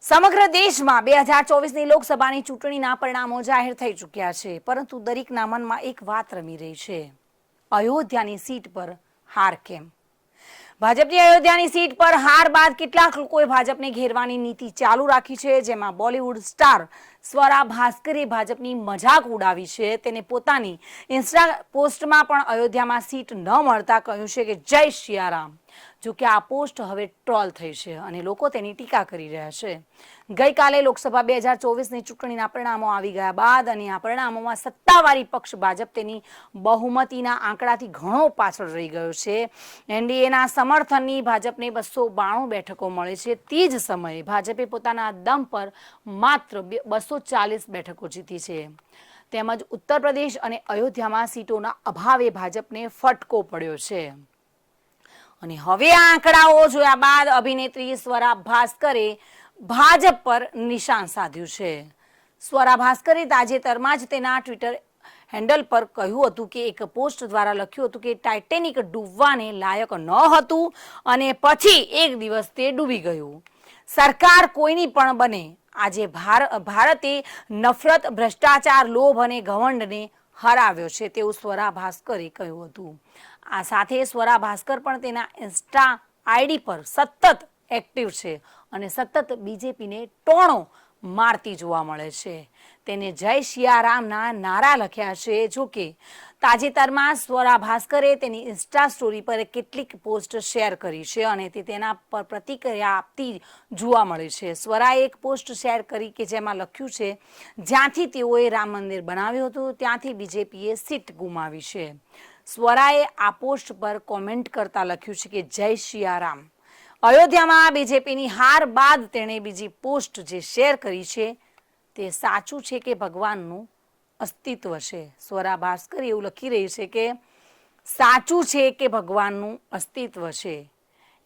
સમગ્ર દેશમાં 2024ની લોકસભાની ચૂંટણીના પરિણામો જાહેર થઈ ચૂક્યા છે, પરંતુ દરેકના મનમાં એક વાત રમી રહી છે: અયોધ્યાની સીટ પર હાર કેમ? ભાજપની અયોધ્યાની સીટ પર હાર બાદ કેટલાક લોકોએ ભાજપને ઘેરવાની નીતિ ચાલુ રાખી છે, જેમાં બોલિવૂડ સ્ટાર સ્વરા ભાસ્કરે ભાજપની મજાક ઉડાવી છે. તેને પોતાની ઇન્સ્ટા પોસ્ટમાં પણ અયોધ્યામાં સીટ ન મળતા કહ્યું છે કે જય સિયારામ. જોકે આ પોસ્ટ હવે ટ્રોલ થઈ છે અને લોકો તેની ટીકા કરી રહ્યા છે. ગઈકાલે લોકસભા 2024ની ચૂંટણીના પરિણામો આવી ગયા બાદ અને આ પરિણામોમાં સત્તાવારી પક્ષ ભાજપ તેની બહુમતીના આંકડાથી ઘણો પાછળ રહી ગયો છે. એનડીએના સમર્થનની ભાજપને 292 બેઠકો મળે છે. તે જ સમયે ભાજપે પોતાના દમ પર માત્ર 240 બેઠકો જીતી છે. તેમજ ઉત્તર પ્રદેશ અને અયોધ્યામાં સીટોના અભાવે ભાજપને ફટકો પડ્યો છે. અને હવે આ આંકડાઓ જોયા બાદ અભિનેત્રી સ્વરા ભાસ્કરે ભાજપ પર નિશાન સાધ્યું છે. સ્વરા ભાસ્કરે તાજેતરમાં જ તેના ટ્વિટર હેન્ડલ પર કહ્યું હતું કે એક પોસ્ટ દ્વારા લખ્યું હતું કે ટાઇટેનિક ડૂબવાને લાયક ન હતું અને પછી એક દિવસ તે ડૂબી ગયું. સરકાર કોઈની પણ બને, આજે ભારતે નફરત, ભ્રષ્ટાચાર, લોભ અને ઘમંડને હરાવ્યો છે તેવું સ્વરા ભાસ્કરે કહ્યું હતું. આ સાથે સ્વરા ભાસ્કર પણ તેના ઇન્સ્ટા આઈડી પર સતત એક્ટિવ છે અને સતત બીજેપીને ટોણો મારતી જોવા મળે છે. તેને જય સિયારામના નારા લખ્યા છે. જોકે તાજેતરમાં સ્વરા ભાસ્કરે તેની ઇન્સ્ટા સ્ટોરી પર કેટલીક પોસ્ટ શેર કરી છે અને તે તેના પર પ્રતિક્રિયા આપતી જોવા મળે છે. સ્વરાએ એક પોસ્ટ શેર કરી કે જેમાં લખ્યું છે, જ્યાંથી તેઓએ રામ મંદિર બનાવ્યું હતું ત્યાંથી બીજેપીએ સીટ ગુમાવી છે. સ્વરાએ આ પોસ્ટ પર કોમેન્ટ કરતા લખ્યું છે કે જય સિયારામ. અયોધ્યામાં બીજેપીની હાર બાદ તેણે બીજી પોસ્ટ જે શેર કરી છે તે સાચું છે કે ભગવાનનું અસ્તિત્વ છે. સ્વરા ભાસ્કર એવું લખી રહી છે કે સાચું છે કે ભગવાનનું અસ્તિત્વ છે.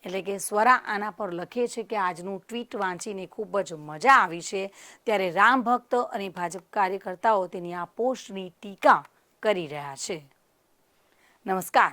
એટલે કે સ્વરા આના પર લખે છે કે આજનું ટ્વીટ વાંચીને ખૂબ જ મજા આવી છે, ત્યારે રામ ભક્ત અને ભાજપ કાર્યકર્તાઓ તેની આ પોસ્ટની ટીકા કરી રહ્યા છે. નમસ્કાર.